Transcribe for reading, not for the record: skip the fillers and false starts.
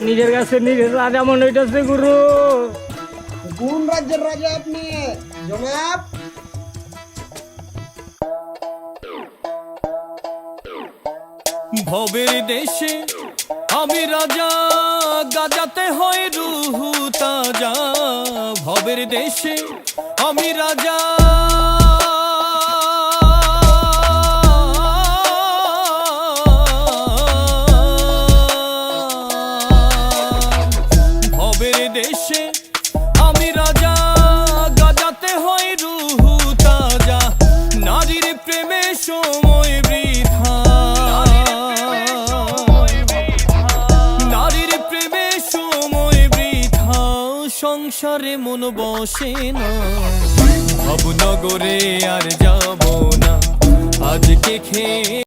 নিজের কাছে নিজের রাজা মনে হইতেছে গুরু। কোন রাজ্যের রাজা আপনি জনাব? ভবের দেশে আমি রাজা, গাজাতে হয় রুহু তাজা। ভবের দেশে আমি রাজা, ভবের দেশে আমি রাজা, গাজাতে হয় রুহু তাজা। নারীর প্রেমে সময় বৃথা, নারীর প্রেমে সময় বৃথা। সংসারে মন বসে না, ভবনগরে আর যাব না আজকে খেয়ে।